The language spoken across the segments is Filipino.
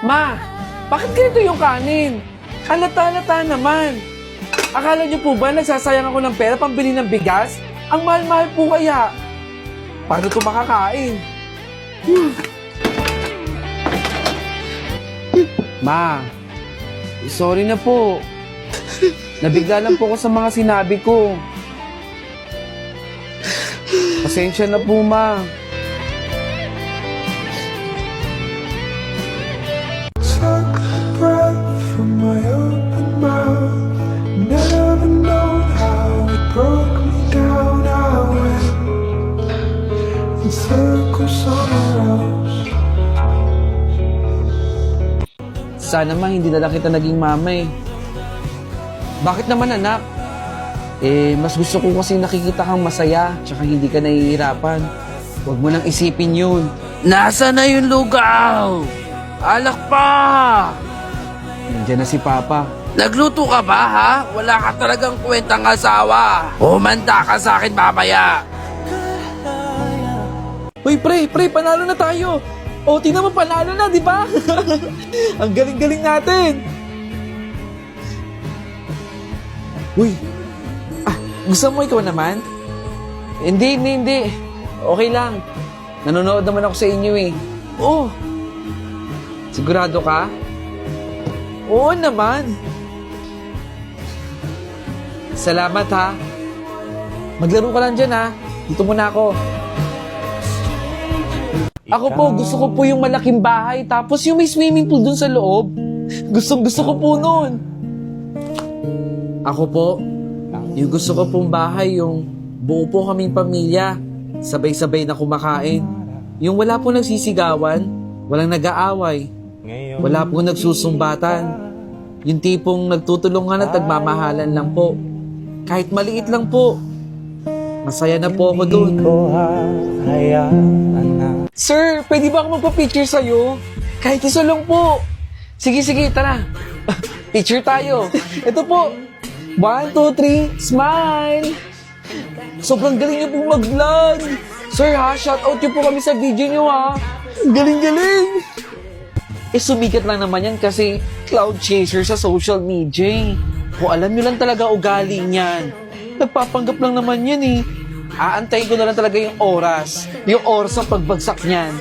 Ma, bakit ganito yung kanin? Halata-halata naman. Akala niyo po ba nagsasayang ako ng pera pambili ng bigas? Ang mahal-mahal po kaya. Paano ito makakain? Ma, sorry na po. Nabigla lang po ako sa mga sinabi ko. Pasensya na po, ma. Took a breath from my open mouth. Never known how it broke me down. I went in circles somewhere else. Sana ma, hindi na lang kita naging mama eh. Bakit naman anak? Mas gusto ko kasi nakikita kang masaya, tsaka hindi ka nahihirapan. Huwag mo nang isipin yun. Nasa na yung lugaw? Alak pa! Nandiyan na si Papa. Nagluto ka ba, ha? Wala ka talagang kwentang asawa. Humanda ka sa akin mamaya. Uy, pre, panalo na tayo. O, tingnan mo, panalo na, di ba? Ang galing-galing natin. Uy, gusto mo ikaw naman? Hindi. Okay lang. Nanonood naman ako sa inyo eh. Oh, sigurado ka? Oo naman. Salamat ha. Maglaro ka lang dyan ha. Dito muna ako. Ako po, gusto ko po yung malaking bahay. Tapos yung may swimming pool dun sa loob. Gusto ko po nun. Ako po, yung gusto ko pong bahay, yung buo po kaming pamilya. Sabay-sabay na kumakain. Yung wala po nagsisigawan, walang nag-aaway. Wala po nagsusumbatan. Yung tipong nagtutulungan at nagmamahalan lang po. Kahit maliit lang po. Masaya na po ako dun. Sir, pwede ba ako magpa-picture sa'yo? Kahit isa lang po. Sige, tara. Picture tayo. Ito po. 1, 2, 3, smile! Sobrang galing niyo pong mag-vlog. Sir ha, shoutout niyo po kami sa video niyo ha. Galing! Sumikat lang naman yan kasi cloud chaser sa social media. Kung alam niyo lang talaga ugali niyan. Nagpapanggap lang naman yan eh. Aantayin ko na lang talaga yung oras. Yung oras ng pagbagsak niyan.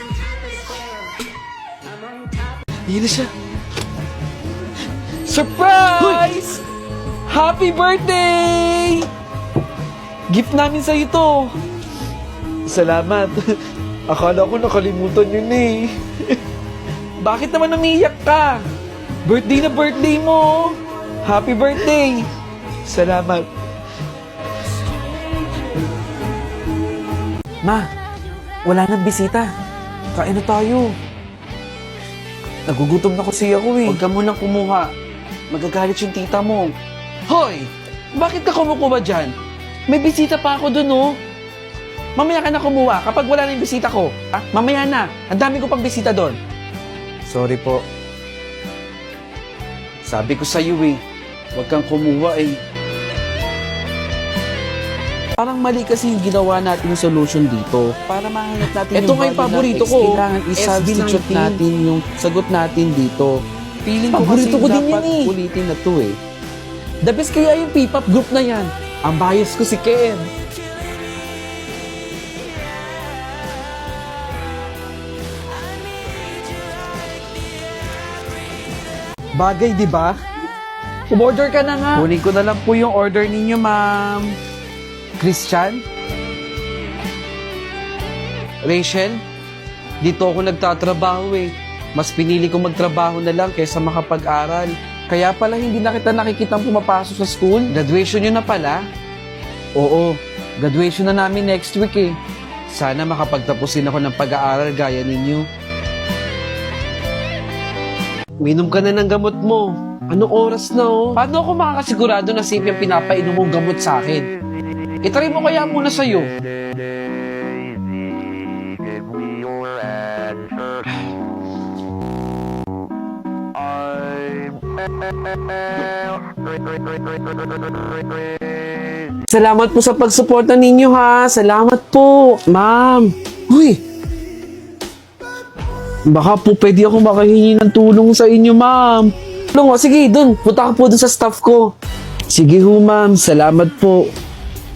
Yan na siya. Surprise! Happy birthday! Gift namin sa'yo to. Salamat. Akala ko nakalimutan yun eh. Bakit naman umiiyak ka? Birthday na birthday mo. Happy birthday. Salamat. Ma, wala nang bisita. Kain na tayo. Nagugutom na kasi ako eh. Huwag ka munang kumuha. Magagalit yung tita mo. Hoy! Bakit ka kumukuha dyan? May bisita pa ako dun, oh. Mamaya ka na kumuha kapag wala na yung bisita ko. Ah, mamaya na. Ang dami ko pang bisita doon. Sorry po. Sabi ko sa'yo eh. Huwag kang kumuha eh. Parang mali kasi yung ginawa natin yung solution dito. Para mahanap natin ito yung nga yung paborito ko. Kailangan i-substitute natin yung sagot natin dito. Feeling ko paborito kasi ko din yan eh. Ulitin na to eh. The best kaya yung P-pop group na yan. Ang bias ko si Ken. Bagay, di ba? Umorder ka na nga. Kunin ko na lang po yung order ninyo, ma'am. Christian? Rachel? Dito ako nagtatrabaho eh. Mas pinili ko magtrabaho na lang kaysa makapag-aral. Kaya pala hindi na kita nakikitang pumapasok sa school. Graduation nyo na pala? Oo, graduation na namin next week eh. Sana makapagtapusin ako ng pag-aaral gaya ninyo. Minom ka na ng gamot mo. Anong oras na oh? Paano ako makakasigurado na safe yung pinapainom mong gamot sa akin? Itry mo kaya muna sa'yo. Salamat po sa pagsuporta ninyo ha. Salamat po, ma'am. Uy! Baka po pwede ako makahingi ng tulong sa inyo, ma'am. Tulong, sige, dun. Punta ka po dun sa staff ko. Sige ho, ma'am. Salamat po.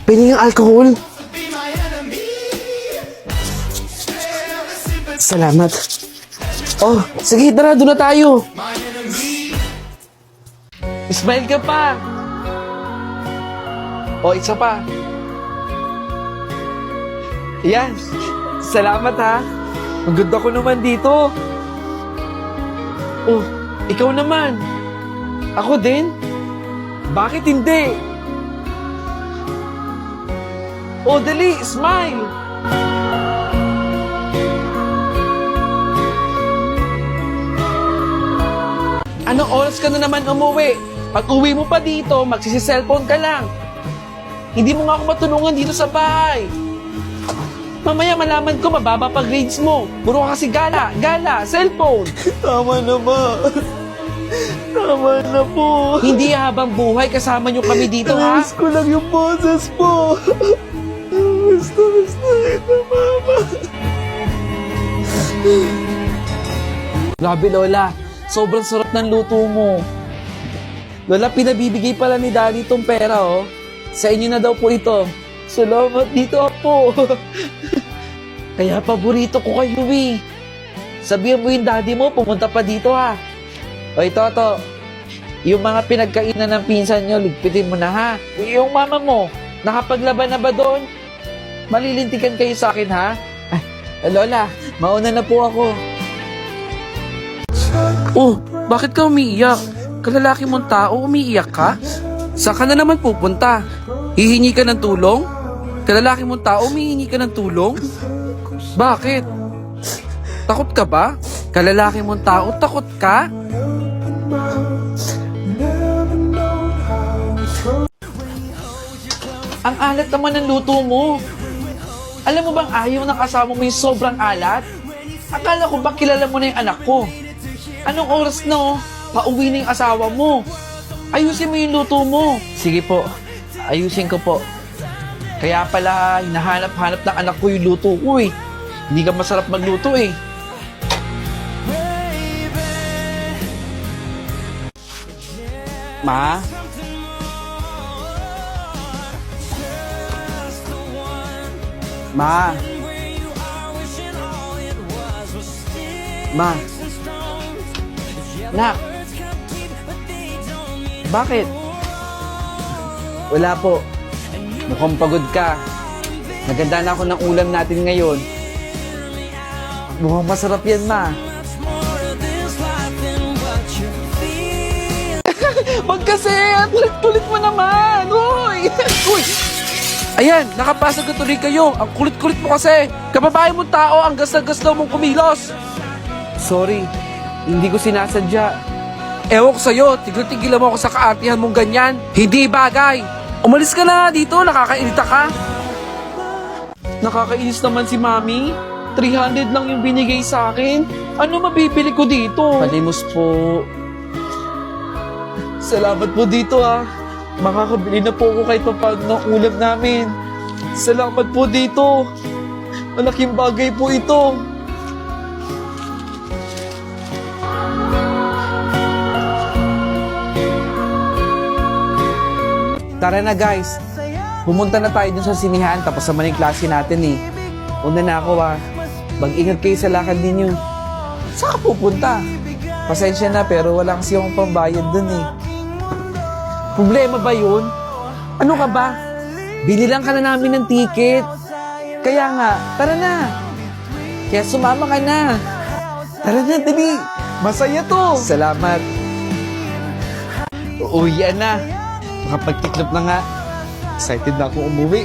Pwede yung alcohol? Salamat. Oh, sige, tara, doon na tayo. Smile ka pa. Oh, isa pa. Yan. Salamat ha. Ang ganda ko naman dito. Oh, ikaw naman. Ako din? Bakit hindi? Oh, dali, smile. Anong oras ka na naman umuwi? Pag uwi mo pa dito, magsisi-cellphone ka lang. Hindi mo nga ako matulungan dito sa bahay. Mamaya malaman ko mababa pa grades mo. Puro ka kasi gala, cellphone. Tama na ba? Tama na po. Hindi habang buhay kasama nyo kami dito, ha? Namiss ko lang yung boses po. Basta, mama. Grabe, Lola. Sobrang sarap ng luto mo. Lola, pinabibigay pala ni Daddy itong pera, oh. Sa inyo na daw po ito. Salamat dito, po. Kaya paborito ko kayo, eh. Sabihan mo yung daddy mo, pumunta pa dito, ha. O ito. Yung mga pinagkainan ng pinsan nyo, ligpitin mo na, ha. Yung mama mo, nakapaglaban na ba doon? Malilintikan kayo sa akin, ha? Ay, Lola, mauna na po ako. Oh, bakit ka umiiyak? Kalalaki mong tao, umiiyak ka? Saan ka na naman pupunta? Hihingi ka ng tulong? Kalalaki mong tao, humihingi ka ng tulong? Bakit? Takot ka ba? Kalalaki mong tao, takot ka? Ang alat naman ng luto mo. Alam mo bang ayaw ng kasama mo yung sobrang alat? Akala ko ba kilala mo na yung anak ko? Anong oras na, oh? Pauwi na yung asawa mo. Ayusin mo yung luto mo. Sige po, ayusin ko po. Kaya pala, hinahanap-hanap ng anak ko yung luto ko, eh. Hindi ka masarap magluto, eh. Ma? Ma? Ma? Nak? Bakit? Wala po. Mukhang pagod ka. Naganda na ako ng ulam natin ngayon. Mukhang masarap yan, ma. Wag kasi! Ang kulit-kulit mo naman! Uy! Uy! Ayan, nakapasag na tuloy kayo. Ang kulit-kulit mo kasi. Kababae mong tao, ang gasda-gasdaw mong kumilos. Sorry, hindi ko sinasadya. Ewan ko sa'yo, tigil-tigilan mo ako sa kaartihan mong ganyan. Hindi bagay. Umalis ka na nga dito, nakakairita ka. Nakakainis naman si Mami. 300 lang yung binigay sa akin. Ano mabibili ko dito? Palimos po. Salamat po dito, ha. Makakabili na po ako kahit paano ng ulam namin. Salamat po dito. Malaking bagay po ito. Tara na, guys. Pumunta na tayo dun sa sinihan tapos naman yung klase natin, eh. Una na ako, ha. Mag-ingat kayo sa lakad ninyo. Saan ka pupunta? Pasensya na pero wala kasi akong pambayad dun, eh. Problema ba yun? Ano ka ba? Binilang ka na namin ng ticket. Kaya nga, tara na. Kaya sumama ka na. Tara na, dali. Masaya to. Salamat. Uuwian na. Makapagtiklop na nga. Excited na ako umuwi.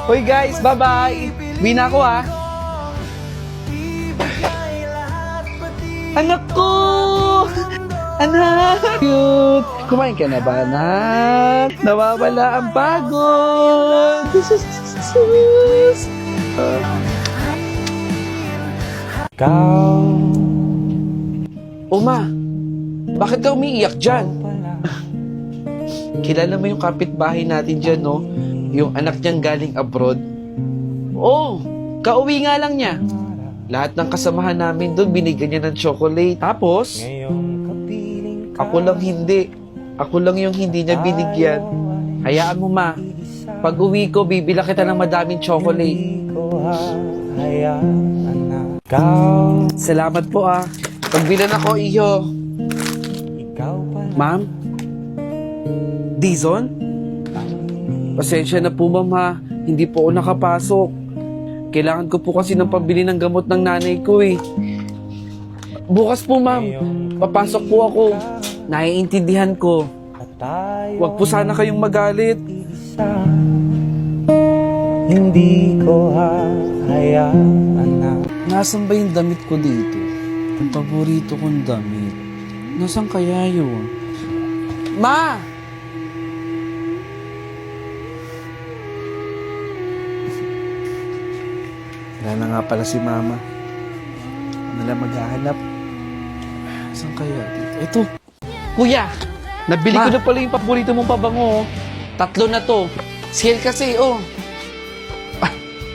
Hoy guys, bye-bye. Uwi na ako, ha. Anak ko! Anak! Cute! Kumain ka na ba, anak? Nawawala ang pagod! Ma, bakit ka umiiyak dyan? Kilala mo yung kapitbahay natin dyan, no? Yung anak niyang galing abroad? Oo, kauwi nga lang niya. Lahat ng kasamahan namin doon, binigyan niya ng chocolate. Tapos, ako lang hindi. Ako lang yung hindi niya binigyan. Hayaan mo, ma. Pag uwi ko, bibila kita ng madaming chocolate. Salamat po, ah. Pagbilan ako, iyo. Ma'am? Dizon? Pasensya na po, ma'am, ha. Hindi po ako nakapasok. Kailangan ko po kasi ng pambili ng gamot ng nanay ko, eh. Bukas po, ma'am. Papasok po ako. Naiintindihan ko. Huwag po sana kayong magalit. Hindi ko hahayaan na. Nasaan ba yung damit ko dito? Ang paborito kong damit. Nasaan kaya yun? Ma! Wala na nga pala si Mama. Ano lang maghahanap? Saan kaya dito? Ito! Kuya! Nabili ko na pala yung paborito mong pabango. 3 na to. Sale kasi, oh. Ah,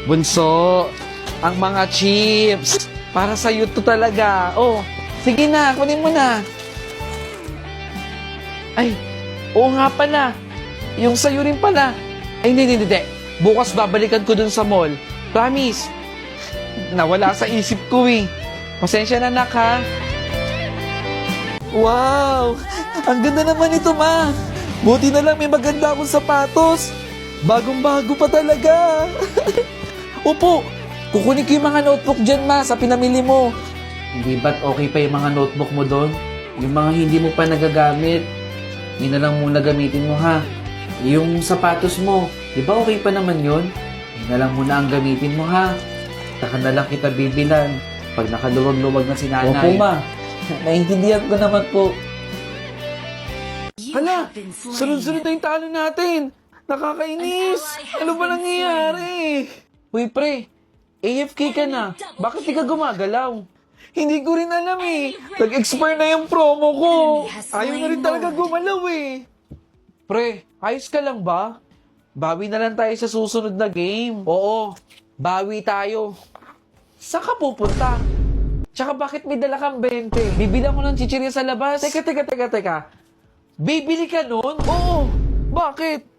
bunso! Ang mga chips! Para sa'yo to talaga. Oh, sige na, kunin mo na. Ay, oo nga pala. Yung sa'yo rin pala. Ay, hindi. Bukas babalikan ko dun sa mall. Promise. Nawala sa isip ko eh. Pasensya na, nak, ha? Wow! Ang ganda naman ito, ma. Buti na lang may maganda akong sapatos. Bagong-bago pa talaga. Opo, kukunin ko yung mga notebook dyan, ma, sa pinamili mo. Hindi ba't okay pa yung mga notebook mo doon? Yung mga hindi mo pa nagagamit. Yun na lang muna gamitin mo, ha? Yung sapatos mo, di ba okay pa naman yun? Yun na lang muna ang gamitin mo, ha? Saka na lang kita bibilan pag nakaluwag-luwag na si nanay. Opo, ma. Naintindihan ko naman po. Hala, sunod-sunod na yung talo natin. Nakakainis. Ano ba nangyayari? Uy, pre. AFK ka na. Bakit di ka gumagalaw? Hindi ko rin alam eh. Nag-expire na yung promo ko. Ayaw na rin talaga gumalaw eh. Pre, ayos ka lang ba? Bawi na lang tayo sa susunod na game. Oo, bawi tayo. Saan ka pupunta? Tsaka bakit may dala kang 20? Bibilang ko ng chichirya sa labas. Teka. Bibili ka nun? Oo. Bakit?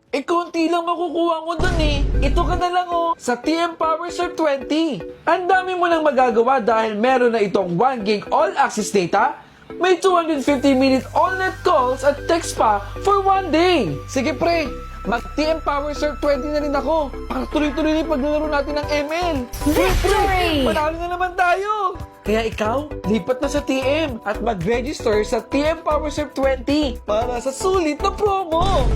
Eh, konti lang makukuha ko dun eh. Ito ka na lang oh. Sa TM Power Surf 20. Ang dami mo lang magagawa dahil meron na itong 1 gig all-access data, may 250-minute all-net calls at text pa for 1 day. Sige pre, mag-TM Power Surf 20 na rin ako. Para tuloy-tuloy na yung paglalaro natin ng ML. Victory! Panalo na naman tayo! Kaya ikaw, lipat na sa TM at mag-register sa TM Power Surf 20 para sa sulit na promo.